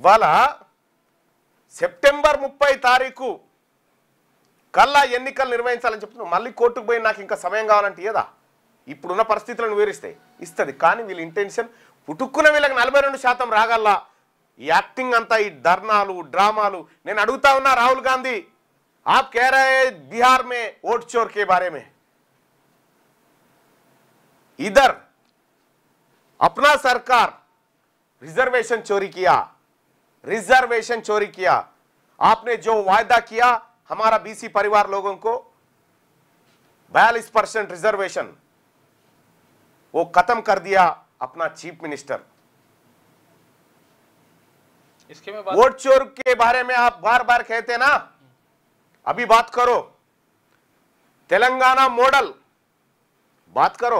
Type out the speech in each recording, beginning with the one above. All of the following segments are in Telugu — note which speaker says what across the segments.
Speaker 1: ఇవాళ సెప్టెంబర్ 30 తారీఖు కల్లా ఎన్నికలు నిర్వహించాలని చెప్తున్నావు. మళ్ళీ కోర్టుకు పోయి నాకు ఇంకా సమయం కావాలంటే ఏదా? ఇప్పుడున్న పరిస్థితులను వివరిస్తే ఇస్తుంది. కానీ వీళ్ళ ఇంటెన్షన్ పుట్టుక్కున్న వీళ్ళకి 42% రాగల్లా. ఈ యాక్టింగ్ అంతా, ఈ ధర్నాలు, డ్రామాలు. నేను అడుగుతా ఉన్నా రాహుల్ గాంధీ, आप कह रहे हैं बिहार में वोट चोर के बारे में, इधर अपना सरकार रिजर्वेशन चोरी किया, रिजर्वेशन चोरी किया. आपने जो वायदा किया हमारा बीसी परिवार लोगों को 42% रिजर्वेशन, वो खत्म कर दिया अपना चीफ मिनिस्टर.
Speaker 2: इसके में
Speaker 1: वोट चोर के बारे में आप बार बार कहते ना, अभी बात करो. तेलंगाना मॉडल बात करो.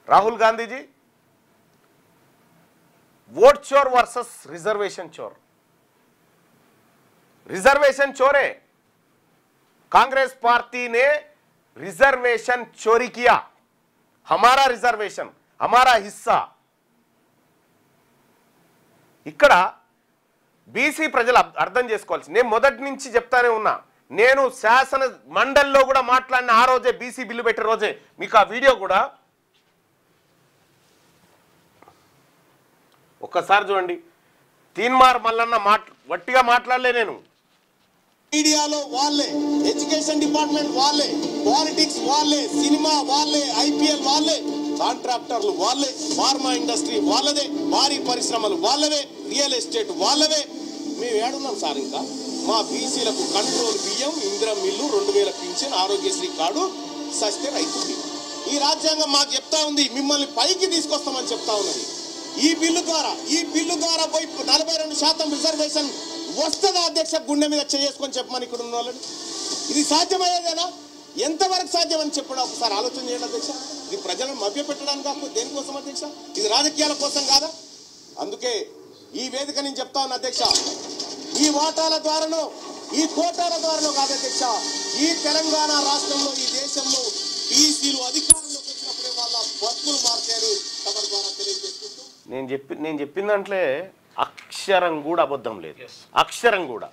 Speaker 1: राहुल गांधी जी, वोट चोर वर्सेस रिजर्वेशन चोर. रिजर्वेशन चोर है. कांग्रेस पार्टी ने रिजर्वेशन चोरी किया. हमारा रिजर्वेशन, हमारा हिस्सा. ఇక్కడ బీసీ ప్రజలు అర్థం చేసుకోవాల్సి, నేను మొదటి నుంచి చెప్తానే ఉన్నా. నేను శాసన మండలిలో కూడా మాట్లాడిన ఆ రోజే, బీసీ బిల్లు పెట్టే రోజే, మీకు ఆ వీడియో కూడా ఒక్కసారి చూడండి. తీన్మార్ మల్లన్న వట్టిగా మాట్లాడలే నేను.
Speaker 3: మీడియాలో వాళ్ళే, ఎడ్యుకేషన్ డిపార్ట్మెంట్ వాళ్ళే, పాలిటిక్స్ వాళ్ళే, సినిమా వాళ్ళే, ఐపీఎల్ వాళ్ళే, కాంట్రాక్టర్లు వాళ్ళే, ఫార్మా ఇండస్ట్రీ వాళ్ళదే, భారీ పరిశ్రమలు వాళ్ళవే, రియల్ ఎస్టేట్ వాళ్ళవే. మేము ఏడున్నాం సార్? ఇంకా మా బీసీలకు కంట్రోల్ బియ్యం, Indira mill, 2000 pension, Aarogyasri card sustain అవుతుంది. ఈ రాజ్యాంగం మాకు చెప్తా ఉంది, మిమ్మల్ని పైకి తీసుకొస్తామని చెప్తా ఉన్నది. ఈ బిల్లు ద్వారా పోయి 42% రిజర్వేషన్ వస్తుందా అధ్యక్ష? గుండె మీద చేసుకొని చెప్పమని ఇక్కడ ఉన్న వాళ్ళని. ఇది సాధ్యమయ్యేదేనా? ఎంతవరకు సాధ్యమని చెప్పడం ఒకసారి ఆలోచన చేయండి అధ్యక్ష. ఇది ప్రజలను మభ్యపెట్టడానికి కాకపోతే దేనికోసం అధ్యక్ష? ఇది రాజకీయాల కోసం కాదా? అందుకే ఈ వేదిక నేను చెప్తా ఉన్నా అధ్యక్ష, ఈ వాటాల ద్వారానో, ఈ కోటాల ద్వారానో కాదు అధ్యక్ష, ఈ తెలంగాణ రాష్ట్రంలో, ఈ దేశంలో బీసీలు అధికారంలోకి వచ్చినప్పుడే వాళ్ళ బతుకులు మారుతాయని తమ ద్వారా తెలియజేసుకుంటూ,
Speaker 1: నేను చెప్పిన దాంట్లో అక్షరం కూడా అబద్ధం లేదు. అక్షరం కూడా.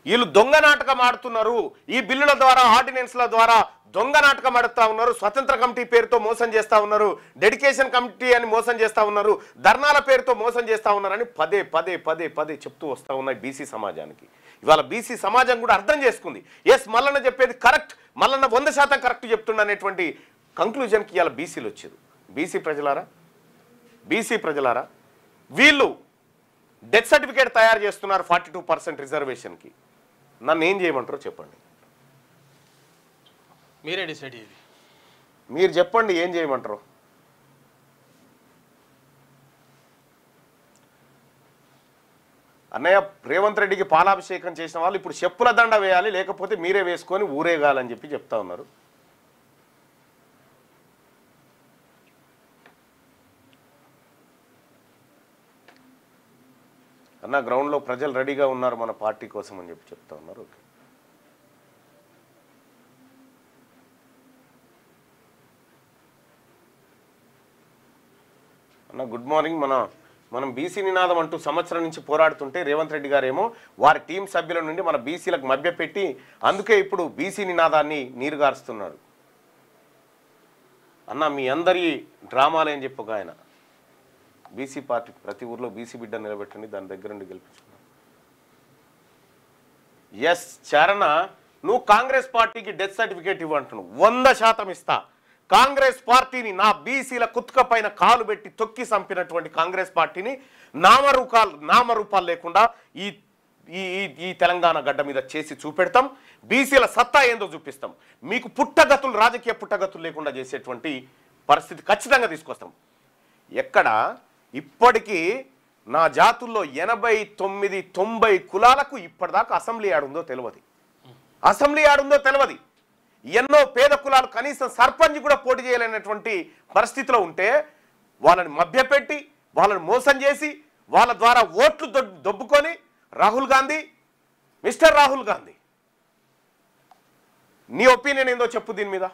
Speaker 1: వీళ్ళు దొంగ నాటకం ఆడుతున్నారు. ఈ బిల్లుల ద్వారా, ఆర్డినెన్స్ల ద్వారా దొంగ నాటకం ఆడుతూ ఉన్నారు. స్వతంత్ర కమిటీ పేరుతో మోసం చేస్తూ ఉన్నారు. డెడికేషన్ కమిటీ అని మోసం చేస్తూ ఉన్నారు. ధర్నాల పేరుతో మోసం చేస్తూ ఉన్నారని పదే పదే పదే పదే చెప్తూ వస్తూ ఉన్నాయి బీసీ సమాజానికి. ఇవాళ బీసీ సమాజం కూడా అర్థం చేసుకుంది. ఎస్, మల్లన్న చెప్పేది కరెక్ట్, మల్లన్న 100% కరెక్ట్ చెప్తుండ అనేటువంటి కంక్లూజన్కి ఇవాళ బీసీలు వచ్చారు. బీసీ ప్రజలారా, వీళ్ళు డెత్ సర్టిఫికేట్ తయారు చేస్తున్నారు 42% రిజర్వేషన్కి. నన్ను ఏం చేయమంటారో చెప్పండి.
Speaker 2: మీరే డిసైడ్ చేయండి.
Speaker 1: మీరు చెప్పండి ఏం చేయమంటారు. అన్నయ్య, రేవంత్ రెడ్డికి పాలాభిషేకం చేసిన వాళ్ళు ఇప్పుడు చెప్పుల దండ వేయాలి, లేకపోతే మీరే వేసుకొని ఊరేగాలని చెప్పి చెప్తా ఉన్నారు. అన్న, గ్రౌండ్లో ప్రజలు రెడీగా ఉన్నారు మన పార్టీ కోసం అని చెప్పి చెప్తా ఉన్నారు. ఓకే, అన్న గుడ్ మార్నింగ్. మనం బీసీ నినాదం అంటూ సంవత్సరం నుంచి పోరాడుతుంటే రేవంత్ రెడ్డి గారేమో వారి టీం సభ్యుల నుండి మన బీసీలకు మభ్యపెట్టి అందుకే ఇప్పుడు బీసీ నినాదాన్ని నీరుగారుస్తున్నాడు. అన్న, మీ అందరి డ్రామాలేం చెప్పక ఆయన బీసీ పార్టీ ప్రతి ఊర్లో బీసీ బిడ్డ నిలబెట్టండి, దాని దగ్గర నుండి గెలిపించుకున్నాను. ఎస్ చరణ, నువ్వు కాంగ్రెస్ పార్టీకి డెత్ సర్టిఫికేట్ ఇవ్వంటున్నావు. 100% ఇస్తా. కాంగ్రెస్ పార్టీని, నా బీసీల కుత్క పైన కాలు పెట్టి తొక్కి చంపినటువంటి కాంగ్రెస్ పార్టీని నామరూపాలు లేకుండా ఈ తెలంగాణ గడ్డ మీద చేసి చూపెడతాం. బీసీల సత్తా ఏందో చూపిస్తాం. మీకు పుట్టగతులు, రాజకీయ పుట్టగతులు లేకుండా చేసేటువంటి పరిస్థితి ఖచ్చితంగా తీసుకొస్తాం. ఎక్కడ ఇప్పటికీ నా జాతుల్లో 89-90 కులాలకు ఇప్పటిదాకా అసెంబ్లీ ఆడుందో తెలియదు. ఎన్నో పేద కులాలు కనీసం సర్పంచ్ కూడా పోటీ చేయలేనటువంటి పరిస్థితిలో ఉంటే వాళ్ళని మభ్యపెట్టి, వాళ్ళని మోసం చేసి, వాళ్ళ ద్వారా ఓట్లు దొబ్బుకొని మిస్టర్ రాహుల్ గాంధీ, నీ ఒపీనియన్ ఏందో చెప్పు దీని మీద.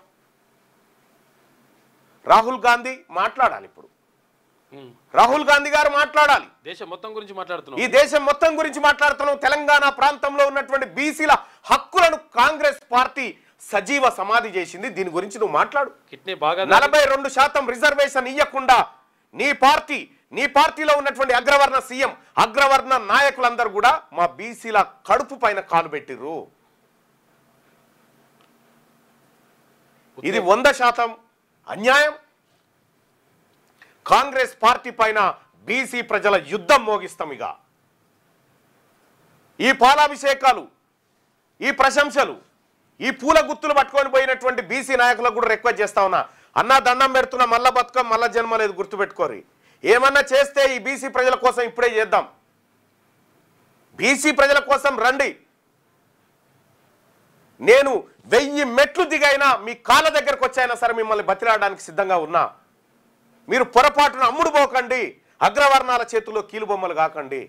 Speaker 1: రాహుల్ గాంధీ మాట్లాడాలి ఇప్పుడు. రాహుల్ గాంధీ గారు మాట్లాడాలి.
Speaker 2: దేశం మొత్తం గురించి మాట్లాడుతున్నాం.
Speaker 1: ఈ దేశం మొత్తం గురించి మాట్లాడుతున్నాం. తెలంగాణ ప్రాంతంలో ఉన్నటువంటి బీసీల హక్కులను కాంగ్రెస్ పార్టీ సజీవ సమాధి చేసింది. దీని గురించి నువ్వు మాట్లాడు.
Speaker 2: కిడ్నీ బాగా
Speaker 1: 42% రిజర్వేషన్ ఇవ్వకుండా నీ పార్టీలో ఉన్నటువంటి అగ్రవర్ణ సీఎం, అగ్రవర్ణ నాయకులందరూ కూడా మా బీసీల కడుపు పైన కాలు పెట్టిర్రు. ఇది 100% అన్యాయం. కాంగ్రెస్ పార్టీ పైన బీసీ ప్రజల యుద్ధం మోగిస్తాం. ఇక ఈ పాలాభిషేకాలు, ఈ ప్రశంసలు, ఈ పూల గుత్తులు పట్టుకొని పోయినటువంటి బీసీ నాయకులకు కూడా రిక్వెస్ట్ చేస్తా ఉన్నా, అన్నా దండం పెడుతున్నా, మళ్ళా బతుకం మళ్ళా జన్మ లేదు, గుర్తుపెట్టుకోరి. ఏమన్నా చేస్తే ఈ బీసీ ప్రజల కోసం ఇప్పుడే చేద్దాం. బీసీ ప్రజల కోసం రండి. నేను 1000 మెట్లు దిగైనా మీ కాళ్ళ దగ్గరకు వచ్చైనా సరే మిమ్మల్ని బతిలాడడానికి సిద్ధంగా ఉన్నా. మీరు పొరపాటున అమ్ముడు పోకండి, అగ్రవర్ణాల చేతుల్లో కీలుబొమ్మలు కాకండి.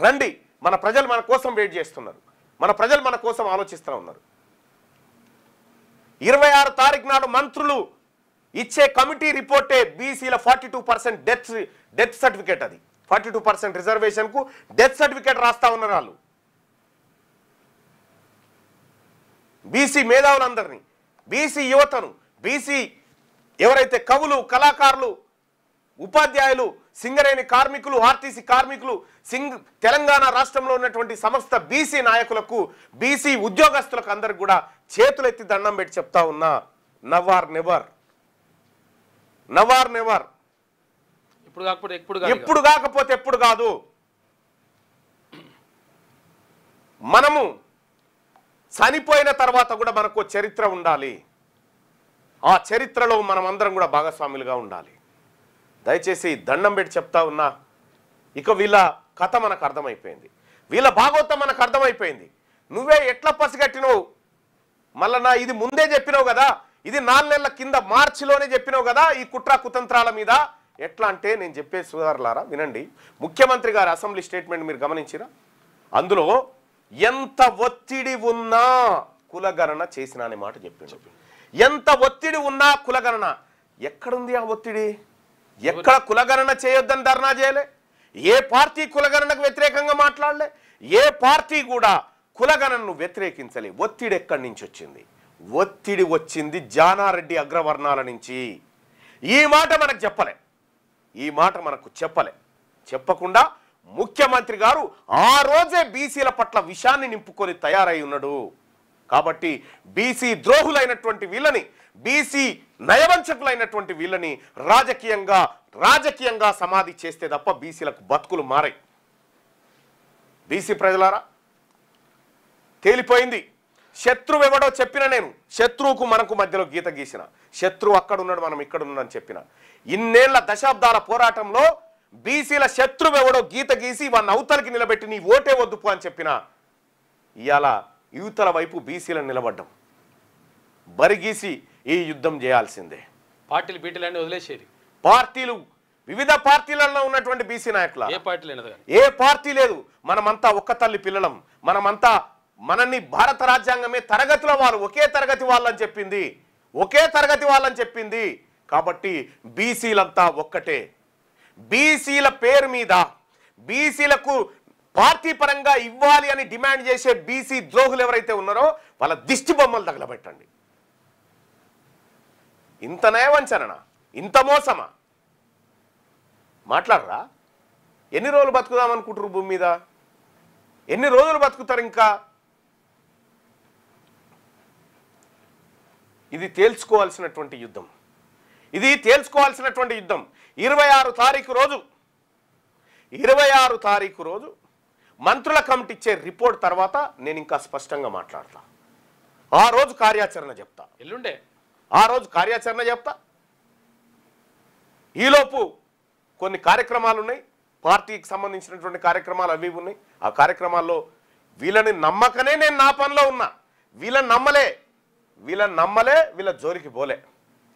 Speaker 1: రండి. మన ప్రజలు మన కోసం వెయిట్ చేస్తున్నారు. మన ప్రజలు మన కోసం ఆలోచిస్తూ ఉన్నారు. 26 తారీఖు నాడు మంత్రులు ఇచ్చే కమిటీ రిపోర్టే బీసీల 42% డెత్ సర్టిఫికేట్. అది 42% రిజర్వేషన్ కు డెత్ సర్టిఫికేట్ రాస్తా ఉన్నారు వాళ్ళు. బీసీ మేధావులందరినీ, బీసీ యువతను, బీసీ ఎవరైతే కవులు, కళాకారులు, ఉపాధ్యాయులు, సింగరేణి కార్మికులు, ఆర్టీసీ కార్మికులు, తెలంగాణ రాష్ట్రంలో ఉన్నటువంటి సమస్త బీసీ నాయకులకు, బీసీ ఉద్యోగస్తులకు అందరికి కూడా చేతులెత్తి దండం పెట్టి చెప్తా ఉన్నా, నవార్ నెవర్. ఎప్పుడు కాకపోతే ఎప్పుడు కాదు. మనము చనిపోయిన తర్వాత కూడా మనకు చరిత్ర ఉండాలి. ఆ చరిత్రలో మనం అందరం కూడా భాగస్వాములుగా ఉండాలి. దయచేసి దండం పెట్టి చెప్తా ఉన్నా, ఇక వీళ్ళ కథ మనకు అర్థమైపోయింది, వీళ్ళ భాగవతం మనకు అర్థమైపోయింది. నువ్వే ఎట్లా పసిగట్టినవు? మళ్ళా ఇది ముందే చెప్పినావు కదా, ఇది 4 నెలల కింద మార్చిలోనే చెప్పినావు కదా ఈ కుట్ర కుతంత్రాల మీద. ఎట్లా అంటే నేను చెప్పే సోదరులారా వినండి. ముఖ్యమంత్రి గారి అసెంబ్లీ స్టేట్మెంట్ మీరు గమనించిరా? అందులో ఎంత ఒత్తిడి ఉన్నా కులగణన చేసిన అనే మాట చెప్పిండు. ఎంత ఒత్తిడి ఉన్నా కులగణన. ఎక్కడుంది ఆ ఒత్తిడి? ఎక్కడ కులగణన చేయొద్దని ధర్నా చేయలే. ఏ పార్టీ కులగణనకు వ్యతిరేకంగా మాట్లాడలే. ఏ పార్టీ కూడా కులగణనను వ్యతిరేకించలే. ఒత్తిడి ఎక్కడి నుంచి వచ్చింది? ఒత్తిడి వచ్చింది జానారెడ్డి అగ్రవర్ణాల నుంచి. ఈ మాట మనకు చెప్పలే. చెప్పకుండా ముఖ్యమంత్రి గారు ఆ రోజే బీసీల పట్ల విషాన్ని నింపుకొని తయారై ఉన్నాడు. కాబట్టి బీసీ ద్రోహులైనటువంటి వీళ్ళని, బీసీ నయవంచకులైనటువంటి వీళ్ళని రాజకీయంగా సమాధి చేస్తే తప్ప బీసీలకు బతుకులు మారాయి. బీసీ ప్రజలారా తేలిపోయింది. శత్రువు ఎవడో చెప్పిన, నేను శత్రువుకు మనకు మధ్యలో గీత గీసిన, శత్రువు అక్కడున్నాడు మనం ఇక్కడున్నాడని చెప్పిన, ఇన్నేళ్ల దశాబ్దాల పోరాటంలో బీసీల శత్రువు ఎవడో గీత గీసి వాడిని అవతలకి నిలబెట్టి నీ ఓటే వద్దుపు అని చెప్పిన, ఇవాళ యువతల వైపు బీసీలను నిలబడ్డం, బరిగీసి ఈ యుద్ధం చేయాల్సిందే.
Speaker 2: పార్టీలు బీటీలన్నీ వదిలేసేది.
Speaker 1: పార్టీలు, వివిధ పార్టీలలో ఉన్నటువంటి బీసీ నాయకుల ఏ పార్టీ లేదు. మనమంతా ఒక్క తల్లి పిల్లలం. మనల్ని భారత రాజ్యాంగమే తరగతిలో వాళ్ళు ఒకే తరగతి వాళ్ళని చెప్పింది. కాబట్టి బీసీలంతా ఒక్కటే. బీసీల పేరు మీద బీసీలకు పార్టీ పరంగా ఇవ్వాలి అని డిమాండ్ చేసే బీసీ ద్రోహులు ఎవరైతే ఉన్నారో వాళ్ళ దిష్టి బొమ్మలు తగలబెట్టండి. ఇంత నయవంచననా? ఇంత మోసమా? మాట్లాడరా? ఎన్ని రోజులు బతుకుదాం అనుకుంటారు భూమి మీద? ఎన్ని రోజులు బతుకుతారు ఇంకా? ఇది తేల్చుకోవాల్సినటువంటి యుద్ధం. 26 తారీఖు రోజు మంత్రుల కమిటీ ఇచ్చే రిపోర్ట్ తర్వాత నేను ఇంకా స్పష్టంగా మాట్లాడతా. ఆ రోజు కార్యాచరణ చెప్తా. ఈలోపు కొన్ని కార్యక్రమాలు ఉన్నాయి, పార్టీకి సంబంధించినటువంటి కార్యక్రమాలు అవి ఉన్నాయి. ఆ కార్యక్రమాల్లో వీళ్ళని నమ్మకనే నేను నా పనిలో ఉన్నా. వీళ్ళని నమ్మలే, వీళ్ళ జోలికి పోలే.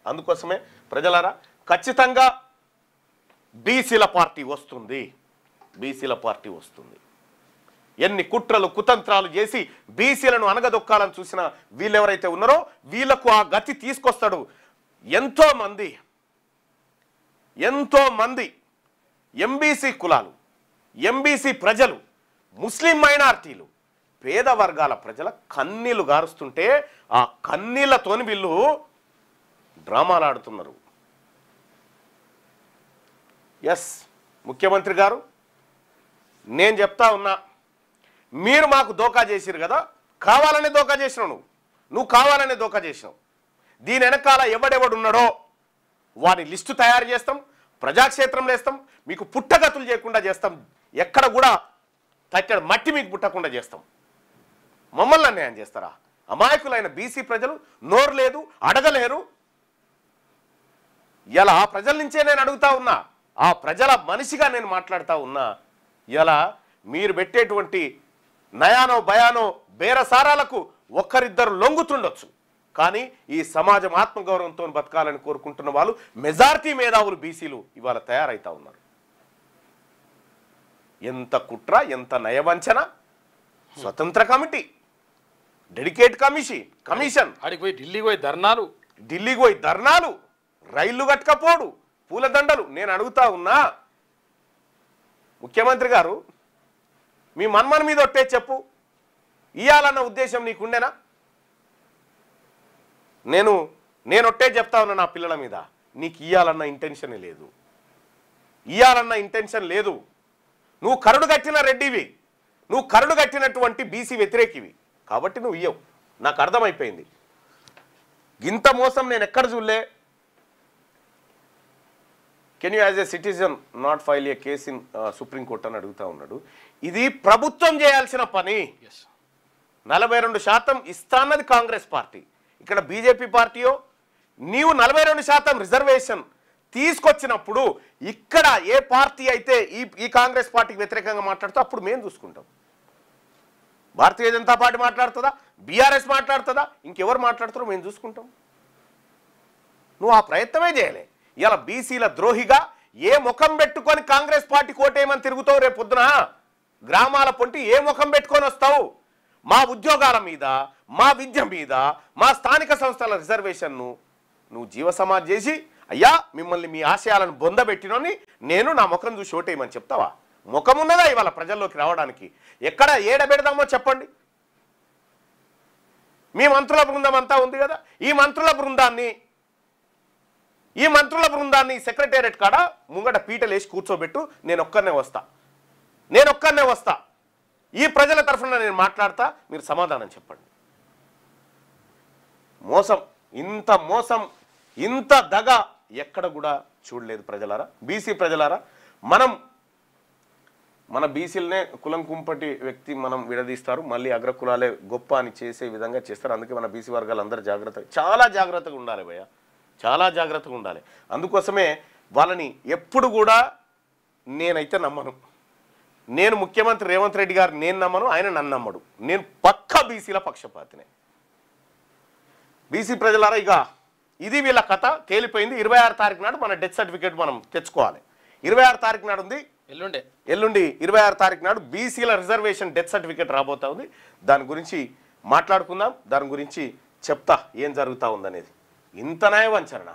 Speaker 1: అందుకోసమే ప్రజలారా ఖచ్చితంగా బీసీల పార్టీ వస్తుంది. ఎన్ని కుట్రలు కుతంత్రాలు చేసి బీసీలను అనగదొక్కాలని చూసిన వీళ్ళెవరైతే ఉన్నారో వీళ్ళకు ఆ గతి తీసుకొస్తాడు. ఎంతో మంది ఎంబీసీ కులాలు, ఎంబీసీ ప్రజలు, ముస్లిం మైనారిటీలు, పేద వర్గాల ప్రజల కన్నీళ్లు గారుస్తుంటే ఆ కన్నీళ్లతోని వీళ్ళు డ్రామాలు ఆడుతున్నారు. ఎస్ ముఖ్యమంత్రి గారు, నేను చెప్తా ఉన్నా, మీరు మాకు దోకా చేసిరు కదా, కావాలనే దోకా చేసినావు, నువ్వు కావాలనే దోకా చేసినావు. దీని వెనకాల ఎవడెవడున్నాడో వారి లిస్టు తయారు చేస్తాం, ప్రజాక్షేత్రంలో వేస్తాం, మీకు పుట్టగతులు చేయకుండా చేస్తాం, ఎక్కడ కూడా తట్టడి మట్టి మీకు పుట్టకుండా చేస్తాం. మమ్మల్ని అన్యాయం చేస్తారా? అమాయకులైన బీసీ ప్రజలు నోరు లేదు, అడగలేరు. ఇలా ఆ ప్రజల నుంచే నేను అడుగుతా ఉన్నా, ఆ ప్రజల మనిషిగా నేను మాట్లాడుతూ ఉన్నా. ఇలా మీరు పెట్టేటువంటి నయానో భయానో బేరసారాలకు ఒక్కరిద్దరు లొంగుతుండొచ్చు, కానీ ఈ సమాజం ఆత్మగౌరవంతో బతకాలని కోరుకుంటున్న వాళ్ళు మెజారిటీ మేధావులు బీసీలు ఇవాళ తయారైతా ఉన్నారు. ఎంత కుట్ర, ఎంత నయవంచన! స్వతంత్ర కమిటీ, డెడికేట్ కమిషన్,
Speaker 2: ఆడికి పోయి ఢిల్లీకి
Speaker 1: పోయి ధర్నాలు, రైళ్లు కట్టకపోడు, పూలదండలు. నేను అడుగుతా ఉన్నా, ముఖ్యమంత్రి గారు, మీ మన్మన్ మీద ఒట్టే చెప్పు, ఇయ్యాలన్న ఉద్దేశం నీకుండేనా? నేను ఒట్టే చెప్తా ఉన్నా, నా పిల్లల మీద నీకు ఇయ్యాలన్న ఇంటెన్షన్ లేదు, ఇయ్యాలన్న ఇంటెన్షన్ లేదు. నువ్వు కరుడు కట్టిన రెడ్డివి, నువ్వు కరుడు కట్టినటువంటి బీసీ వ్యతిరేకివి, కాబట్టి నువ్వు ఇయ్యవు. నాకు అర్థమైపోయింది. ఇంత మోసం నేను ఎక్కడ చూడలే. Can you as a citizen not file A case in supreme court అని అడుగుతా ఉన్నాడు. ఇది ప్రభుత్వం చేయాల్సిన పని. 42% ఇస్తాన్నది కాంగ్రెస్ పార్టీ, ఇక్కడ బీజేపీ పార్టీయో. నీవు 42% రిజర్వేషన్ తీసుకొచ్చినప్పుడు ఇక్కడ ఏ పార్టీ అయితే ఈ కాంగ్రెస్ పార్టీకి వ్యతిరేకంగా మాట్లాడుతూ అప్పుడు మేము చూసుకుంటాం. భారతీయ జనతా పార్టీ మాట్లాడుతుందా, బీఆర్ఎస్ మాట్లాడుతుందా, ఇంకెవరు మాట్లాడుతారో మేము చూసుకుంటాం. నువ్వు ఆ ప్రయత్నమే చేయలే. ఇలా బీసీల ద్రోహిగా ఏ ముఖం పెట్టుకొని కాంగ్రెస్ పార్టీ కోటేయమని తిరుగుతావు? రేపు పొద్దున గ్రామాల పొంటి ఏ ముఖం పెట్టుకొని వస్తావు? మా ఉద్యోగాల మీద, మా విద్య మీద, మా స్థానిక సంస్థల రిజర్వేషన్ను నువ్వు జీవసమాధి చేసి, అయ్యా మిమ్మల్ని మీ ఆశయాలను బొందబెట్టినోని నేను నా ముఖం చూసి ఓటేయమని చెప్తావా? ముఖం ఉన్నదా ఇవాళ ప్రజల్లోకి రావడానికి? ఎక్కడ ఏడబెడదామో చెప్పండి. మీ మంత్రుల బృందం అంతా ఉంది కదా, ఈ మంత్రుల బృందాన్ని సెక్రటేరియట్ కాడ ముంగట పీటలు వేసి కూర్చోబెట్టు, నేను ఒక్కనే వస్తా, ఈ ప్రజల తరఫున నేను మాట్లాడతా, మీరు సమాధానం చెప్పండి. మోసం, ఇంత దగ ఎక్కడ కూడా చూడలేదు ప్రజలారా, బీసీ ప్రజలారా. మన బీసీలనే కులం కుంపటి వ్యక్తి మనం విడదీస్తారు, మళ్ళీ అగ్రకులాలే గొప్ప అని చేసే విధంగా చేస్తారు. అందుకే మన బీసీ వర్గాలు అందరూ చాలా జాగ్రత్తగా ఉండాలి భయ్య, చాలా జాగ్రత్తగా ఉండాలి. అందుకోసమే వాళ్ళని ఎప్పుడు కూడా నేనైతే నమ్మను. నేను ముఖ్యమంత్రి రేవంత్ రెడ్డి గారు నేను నమ్మను, ఆయన నన్ను నమ్మడు. నేను పక్కా బీసీల పక్షపాతినే. బీసీ ప్రజలారా, ఇక ఇది వీళ్ళ కథ తేలిపోయింది. 26 తారీఖు నాడు మన డెత్ సర్టిఫికేట్ మనం తెచ్చుకోవాలి. 26 తారీఖు నాడు ఉంది, ఎల్లుండి 26 తారీఖు నాడు బీసీల రిజర్వేషన్ డెత్ సర్టిఫికేట్ రాబోతా ఉంది. దాని గురించి మాట్లాడుకుందాం, దాని గురించి చెప్తా ఏం జరుగుతూ ఉందనేది. ఇంత నయవంచన.